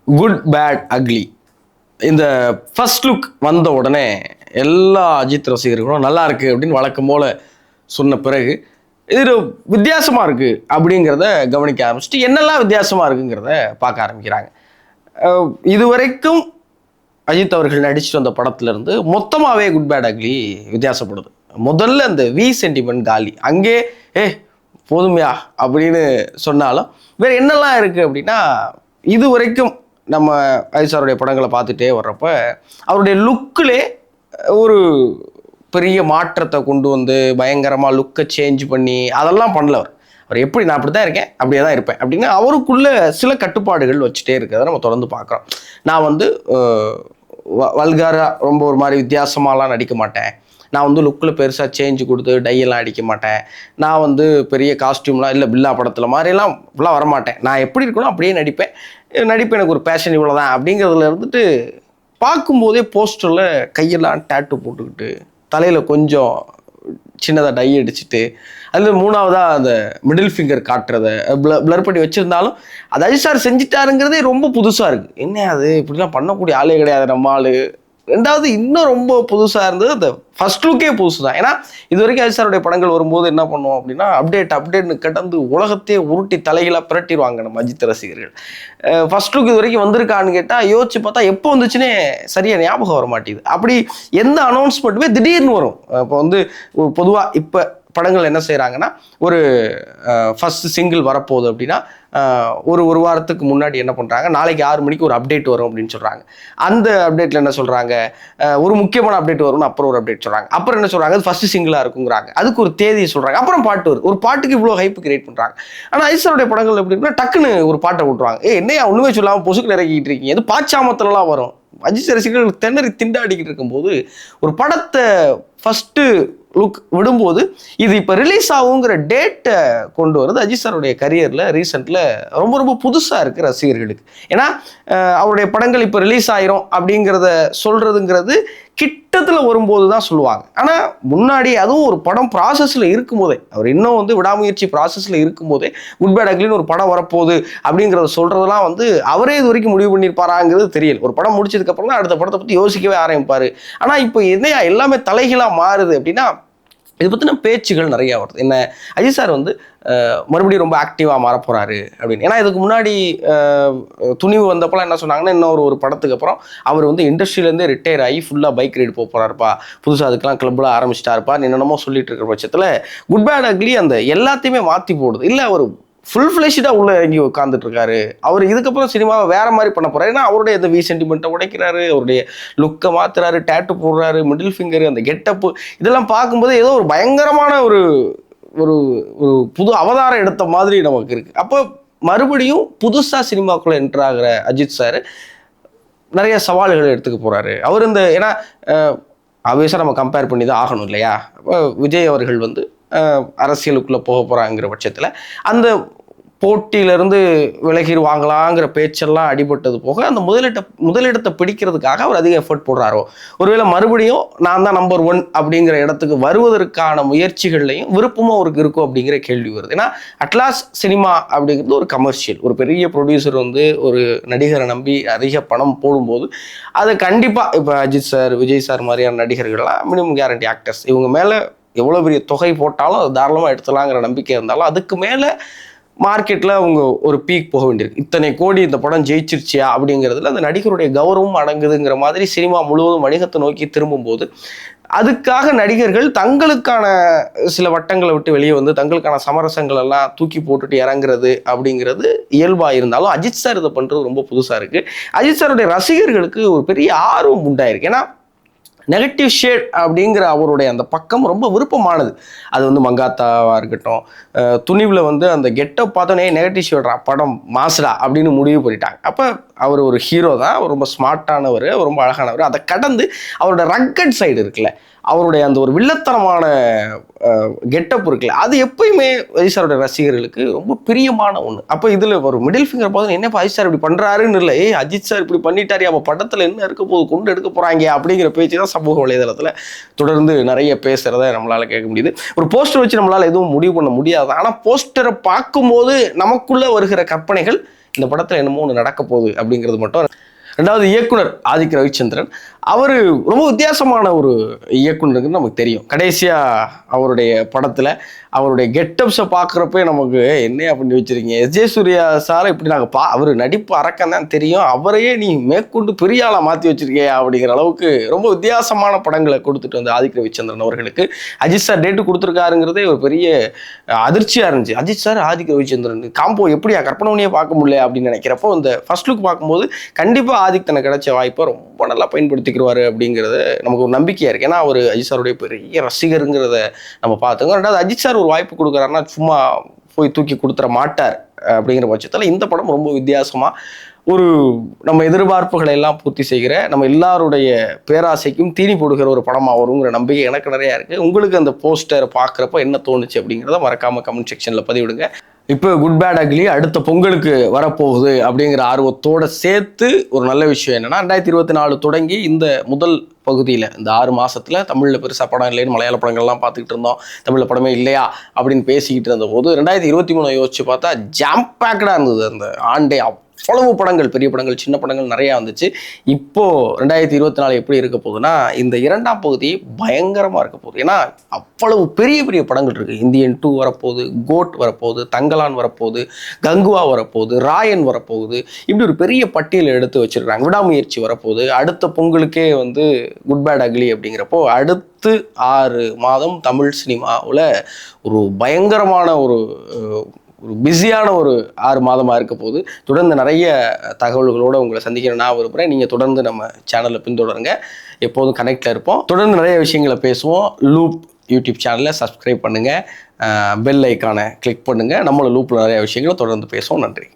Good bad ugly இந்த first look வந்த உடனே எல்லா அஜித் ரசிகர்களும் நல்லா இருக்கு அப்படின்னு வழக்கம் போல சொன்ன பிறகு இது வித்தியாசமா இருக்கு அப்படிங்கிறத கவனிக்க ஆரம்பிச்சுட்டு என்னெல்லாம் வித்தியாசமா இருக்குங்கிறத பார்க்க ஆரம்பிக்கிறாங்க. இதுவரைக்கும் அஜித் அவர்கள் நடிச்சுட்டு வந்த படத்துல இருந்து மொத்தமாவே குட் பேட் அக்லி வித்தியாசப்படுது. முதல்ல அந்த வி சென்டிமெண்ட் காலி அங்கே போதுமையா அப்படின்னு சொன்னாலும் வேற என்னெல்லாம் இருக்கு அப்படின்னா, இது வரைக்கும் நம்ம அஜித் சாருடைய படங்களை பார்த்துட்டே வர்றப்ப அவருடைய லுக்கிலே ஒரு பெரிய மாற்றத்தை கொண்டு வந்து பயங்கரமாக லுக்கை சேஞ்ச் பண்ணி அதெல்லாம் பண்ணல. அவர் எப்படி நான் அப்படி தான் இருக்கேன் அப்படியே தான் இருப்பேன் அப்படின்னு அவருக்குள்ள சில கட்டுப்பாடுகள் வச்சுட்டே இருக்கிறத நம்ம தொடர்ந்து பார்க்குறோம். நான் வந்து வல்காராக ரொம்ப ஒரு மாதிரி வித்தியாசமாலாம் நடிக்க மாட்டேன், நான் வந்து லுக்கில் பெருசாக சேஞ்சு கொடுத்து டையெல்லாம் அடிக்க மாட்டேன், நான் வந்து பெரிய காஸ்டியூம்லாம் இல்லை பில்லா படத்தில் மாதிரிலாம் இப்படிலாம் வரமாட்டேன், நான் எப்படி இருக்கணும் அப்படியே நடிப்பேன், எனக்கு ஒரு பேஷன் இவ்வளோ தான் அப்படிங்கிறதுல இருந்துட்டு பார்க்கும்போதே போஸ்டரில் கையெல்லாம் டேட்டு போட்டுக்கிட்டு தலையில் கொஞ்சம் சின்னதாக டை அடிச்சுட்டு அதில் மூணாவதாக அந்த மிடில் ஃபிங்கர் காட்டுறதை பிளர் பண்ணி வச்சுருந்தாலும் அது அஜித் சார் செஞ்சிட்டாருங்கிறதே ரொம்ப புதுசாக இருக்குது. என்ன அது இப்படிலாம் பண்ணக்கூடிய ஆளே கிடையாது நம்ம ஆள். ரெண்டாவது இன்னும் ரொம்ப புதுசாக இருந்தது அந்த ஃபர்ஸ்ட் லுக்கே புதுசு தான். ஏன்னா இது வரைக்கும் அஜித் சாருடைய படங்கள் வரும்போது என்ன பண்ணுவோம் அப்படின்னா அப்டேட்னு கடந்து உலகத்தையே உருட்டி தலைகளாக பிரட்டிடுவாங்க நம்ம அஜித் ரசிகர்கள். ஃபர்ஸ்ட் லுக் இது வரைக்கும் வந்திருக்கான்னு கேட்டால் யோசிச்சு பார்த்தா எப்போ வந்துச்சுன்னே சரியாக ஞாபகம் வர மாட்டேங்குது. அப்படி எந்த அனௌன்ஸ்மெண்ட்டுமே திடீர்னு வரும். இப்போ வந்து பொதுவாக இப்போ படங்கள் என்ன செய்கிறாங்கன்னா ஒரு ஃபர்ஸ்ட் சிங்கிள் வரப்போகுது அப்படின்னா ஒரு வாரத்துக்கு முன்னாடி என்ன பண்ணுறாங்க, நாளைக்கு 6 மணிக்கு ஒரு அப்டேட் வரும் அப்படின்னு சொல்கிறாங்க. அந்த அப்டேட்டில் என்ன சொல்கிறாங்க, ஒரு முக்கியமான அப்டேட் வரும்னு அப்புறம் ஒரு அப்டேட் சொல்கிறாங்க. அப்புறம் என்ன சொல்கிறாங்க, அது ஃபர்ஸ்ட் சிங்கிளாக இருக்குங்கிறாங்க, அதுக்கு ஒரு தேதியை சொல்கிறாங்க, அப்புறம் பாட்டு வருது. ஒரு பாட்டுக்கு இவ்வளோ ஹைப் கிரியேட் பண்ணுறாங்க. ஆனால் அஜித் சாருடைய படங்கள் எப்படி இருக்குன்னா டக்குன்னு ஒரு பாட்டை விட்டுருவாங்க. என்னையா ஒன்றுமே சொல்லாமல் பொசுக்கு இறக்கிட்டு இருக்கீங்க, அது பாச்சாமத்துலலாம் வரும். அஜித் ரசிகர்கள் திணறி திண்டாடிக்கிட்டு இருக்கும்போது ஒரு படத்தை ஃபஸ்ட்டு லுக் விடும்போது இது இப்போ ரிலீஸ் ஆகுங்கிற டேட்டை கொண்டு வருது அஜித் சாருடைய கரியரில் ரீசெண்டில் ரொம்ப ரொம்ப புதுசாக இருக்குது ரசிகர்களுக்கு. ஏன்னா அவருடைய படங்கள் இப்போ ரிலீஸ் ஆயிரும் அப்படிங்கிறத சொல்கிறதுங்கிறது கிட்டத்தில் வரும்போது தான் சொல்லுவாங்க. ஆனால் முன்னாடி அதுவும் ஒரு படம் ப்ராசஸில் இருக்கும்போதே, அவர் இன்னும் வந்து விடாமுயற்சி ப்ராசஸில் இருக்கும்போதே குட் பேட் அக்லின்னு ஒரு படம் வரப்போகுது அப்படிங்கிறத சொல்கிறதெல்லாம் வந்து அவரே இது வரைக்கும் முடிவு பண்ணியிருப்பாராங்கிறது தெரியல. ஒரு படம் முடிச்சதுக்கப்புறம் தான் அடுத்த படத்தை பற்றி யோசிக்கவே ஆரம்பிப்பார். ஆனால் இப்போ என்னையா எல்லாமே தலைகளாக மாறுது அப்படின்னா இதை பற்றின பேச்சுகள் நிறையா வருது. என்ன அஜித் சார் வந்து மறுபடியும் ரொம்ப ஆக்டிவாக மாற போகிறாரு அப்படின்னு. ஏன்னா இதுக்கு முன்னாடி துணிவு வந்தப்போலாம் என்ன சொன்னாங்கன்னா, இன்னும் ஒரு படத்துக்கு அப்புறம் அவர் வந்து இண்டஸ்ட்ரியிலேருந்தே ரிட்டையர் ஆகி ஃபுல்லாக பைக் ரைடு போகிறாருப்பா, புதுசாக அதுக்கெல்லாம் கிளப்லாம் ஆரம்பிச்சிட்டாருப்பா என்னென்னமோ சொல்லிட்டு இருக்கிற பட்சத்தில் குட் பேட் அக்லி அந்த எல்லாத்தையுமே மாற்றி போடுது. இல்லை அவர் ஃபுல் ஃப்ளெஷ்டாக உள்ளே இறங்கி உட்காந்துட்டு இருக்காரு. அவர் இதுக்கப்புறம் சினிமாவை வேற மாதிரி பண்ண போறாரு. ஏன்னா அவருடைய அந்த வி சென்டிமெண்ட்டை உடைக்கிறாரு, அவருடைய லுக்கை மாத்துறாரு, டேட்டு போடுறாரு, மிடில் ஃபிங்கர், அந்த கெட்டப்பு இதெல்லாம் பார்க்கும்போது ஏதோ ஒரு பயங்கரமான ஒரு ஒரு ஒரு புது அவதாரம் எடுத்த மாதிரி நமக்கு இருக்கு. அப்போ மறுபடியும் புதுசா சினிமாக்குள்ள என்டர் ஆகிற அஜித் சார் நிறைய சவால்களை எடுத்துக்க போறாரு. அவர் இந்த ஏன்னா ஆப்வியஸாக நம்ம கம்பேர் பண்ணி தான் ஆகணும் இல்லையா. விஜய் அவர்கள் வந்து அரசியலுக்குள்ளே போக போகிறாங்கிற பட்சத்தில் அந்த போட்டியிலிருந்து விலகிடுவாங்களாங்கிற பேச்செல்லாம் அடிபட்டது போக அந்த முதலிடத்தை பிடிக்கிறதுக்காக அவர் அதிக எஃபர்ட் போடுறாரோ, ஒருவேளை மறுபடியும் நான் தான் நம்பர் 1 அப்படிங்கிற இடத்துக்கு வருவதற்கான முயற்சிகள்லையும் விருப்பமும் அவருக்கு இருக்கும் அப்படிங்கிற கேள்வி வருது. ஏன்னா அட்லாஸ் சினிமா அப்படிங்கிறது ஒரு கமர்ஷியல். ஒரு பெரிய ப்ரொடியூசர் வந்து ஒரு நடிகரை நம்பி அதிக பணம் போடும்போது அது கண்டிப்பாக இப்போ அஜித் சார், விஜய் சார் மாதிரியான நடிகர்கள்லாம் மினிமம் கேரண்டி ஆக்டர்ஸ், இவங்க மேலே எவ்வளோ பெரிய தொகை போட்டாலும் அது தாராளமாக எடுத்துலாங்கிற நம்பிக்கை இருந்தாலும் அதுக்கு மேலே மார்க்கெட்டில் அவங்க ஒரு பீக் போக வேண்டியிருக்கு. இத்தனை கோடி இந்த படம் ஜெயிச்சிருச்சியா அப்படிங்கிறதுல அந்த நடிகருடைய கௌரவம் அடங்குதுங்கிற மாதிரி சினிமா முழுவதும் வணிகத்தை நோக்கி திரும்பும்போது அதுக்காக நடிகர்கள் தங்களுக்கான சில வட்டங்களை விட்டு வெளியே வந்து தங்களுக்கான சமரசங்கள் எல்லாம் தூக்கி போட்டுட்டு இறங்குறது அப்படிங்கிறது இயல்பாக இருந்தாலும் அஜித் சார் இதை பண்ணுறது ரொம்ப புதுசாக இருக்குது. அஜித் சாருடைய ரசிகர்களுக்கு ஒரு பெரிய ஆர்வம் உண்டாயிருக்கு. ஏன்னா நெகட்டிவ் ஷேட் அப்படிங்கிற அவருடைய அந்த பக்கம் ரொம்ப விருப்பமானது. அது வந்து மங்காத்தாவாக இருக்கட்டும், துணிவில் வந்து அந்த கெட்டப் பார்த்தோன்னே நெகட்டிவ் ஷேட்ரா படம் மாசுடா அப்படின்னு முடிவு பண்ணிட்டாங்க. அப்போ அவர் ஒரு ஹீரோ தான், அவர் ரொம்ப ஸ்மார்ட்டானவர், அவர் ரொம்ப அழகானவர். அதை கடந்து அவரோட ரக்கட் சைடு இருக்குல்ல, அவருடைய அந்த ஒரு வில்லத்தனமான கெட்டப் இருக்குல்ல, அது எப்பயுமே அஜித் சாரோட ரசிகர்களுக்கு ரொம்ப பிரியமான ஒன்று. அப்போ இதில் ஒரு மிடில் ஃபிங்கர் பார்த்து என்னப்பா அஜித் சார் இப்படி பண்ணுறாருன்னு இல்லை, அஜித் சார் இப்படி பண்ணிட்டாரு, அப்போ படத்தில் என்ன இருக்க போது, கொண்டு எடுக்க போகிறாங்க அப்படிங்கிற பேச்சு தான் சமூக வலைதளத்தில் தொடர்ந்து நிறைய பேசுகிறத நம்மளால் கேட்க முடியுது. ஒரு போஸ்டர் வச்சு நம்மளால் எதுவும் முடிவு பண்ண முடியாது. ஆனால் போஸ்டரை பார்க்கும்போது நமக்குள்ளே வருகிற கற்பனைகள் இந்த படத்தில் என்னமோ ஒன்று நடக்க போகுது அப்படிங்கிறது மட்டும். ரெண்டாவது இயக்குனர் ஆதித்ய ரவிச்சந்திரன், அவர் ரொம்ப வித்தியாசமான ஒரு இயக்குனருக்குன்னு நமக்கு தெரியும். கடைசியாக அவருடைய படத்தில் அவருடைய கெட்டப்ஸை பார்க்குறப்ப நமக்கு என்ன பண்ணி வச்சிருக்கீங்க, எஸ் ஜே சூர்யா சாரை இப்படி நாங்கள் அவர் நடிப்பு அரக்கம் தான் தெரியும், அவரையே நீ மேற்கொண்டு பெரிய ஆளாக மாற்றி வச்சிருக்கே அப்படிங்கிற அளவுக்கு ரொம்ப வித்தியாசமான படங்களை கொடுத்துட்டு வந்த ஆதித்ய ரவிச்சந்திரன் அவர்களுக்கு அஜித் சார் டேட்டு கொடுத்துருக்காருங்கிறதே ஒரு பெரிய அதிர்ச்சியாக இருந்துச்சு. அஜித் சார் ஆதித்ய ரவிச்சந்திரன் காம்போ எப்படியா கற்பனை பண்ணியே பார்க்க முடியல அப்படின்னு நினைக்கிறப்போ இந்த ஃபர்ஸ்ட் லுக் பார்க்கும்போது கண்டிப்பாக ஆதித்யனை கிடைச்ச வாய்ப்பை ரொம்ப நல்லா பயன்படுத்திக்கிடுவார் அப்படிங்கிறது நமக்கு ஒரு நம்பிக்கையாக இருக்குது. ஏன்னா அவர் அஜித் சாருடைய பெரிய ரசிகருங்கிறத நம்ம பார்த்துங்க. ரெண்டாவது அஜித் சார் ஒரு வாய்ப்பு கொடுக்குறாருன்னா சும்மா போய் தூக்கி கொடுத்துட மாட்டார் அப்படிங்கிற பட்சத்தில் இந்த படம் ரொம்ப வித்தியாசமாக ஒரு நம்ம எதிர்பார்ப்புகளை எல்லாம் பூர்த்தி செய்கிற, நம்ம எல்லாருடைய பேராசைக்கும் தீனி போடுகிற ஒரு படமாக வருங்கிற நம்பிக்கை எனக்கு நிறையா இருக்குது. உங்களுக்கு அந்த போஸ்டரை பார்க்குறப்ப என்ன தோணுச்சு அப்படிங்கிறத மறக்காமல் கமெண்ட் செக்ஷனில் பதிவிடுங்க. இப்போ குட் பேட் அக்லி அடுத்த பொங்கலுக்கு வரப்போகுது அப்படிங்கிற ஆர்வத்தோடு சேர்த்து ஒரு நல்ல விஷயம் என்னென்னா, 2024 தொடங்கி இந்த முதல் பகுதியில் இந்த 6 மாதத்தில் தமிழில் பெருசாக படம் இல்லைன்னு மலையாள படங்கள்லாம் பார்த்துக்கிட்டு இருந்தோம். தமிழில் படமே இல்லையா அப்படின்னு பேசிக்கிட்டு இருந்தபோது 2023 யோசிச்சு பார்த்தா ஜாம் பேக்கடாக இருந்தது அந்த ஆண்டே. அவ்வளவு படங்கள், பெரிய படங்கள் சின்ன படங்கள் நிறையா வந்துச்சு. இப்போது 2024 எப்படி இருக்க போகுதுன்னா, இந்த 2ஆம் பகுதி பயங்கரமாக இருக்க போகுது. ஏன்னா அவ்வளவு பெரிய பெரிய படங்கள் இருக்குது. இந்தியன் 2 வரப்போகுது, கோட் வரப்போகுது, தங்கலான் வரப்போகுது, கங்குவா வரப்போகுது, ராயன் வரப்போகுது, இப்படி ஒரு பெரிய பட்டியலை எடுத்து வச்சிருக்காங்க. விடாமுயற்சி வரப்போகுது. அடுத்த பொங்கலுக்கே குட் பேட் அக்லி அப்படிங்கிறப்போ அடுத்து 6 மாதம் தமிழ் சினிமாவில் ஒரு பயங்கரமான ஒரு பிஸியான ஒரு 6 மாதமாக இருக்க போது. தொடர்ந்து நிறைய தகவல்களோடு உங்களை சந்திக்கணும் நான் விரும்புகிறேன். நீங்கள் தொடர்ந்து நம்ம சேனலில் பின்தொடருங்க. எப்போதும் கனெக்டில் இருப்போம். தொடர்ந்து நிறைய விஷயங்களை பேசுவோம். லூப் யூடியூப் சேனலில் சப்ஸ்கிரைப் பண்ணுங்கள், பெல் ஐக்கானை கிளிக் பண்ணுங்கள். நம்மளோட லூப்பில் நிறைய விஷயங்களை தொடர்ந்து பேசுவோம். நன்றி.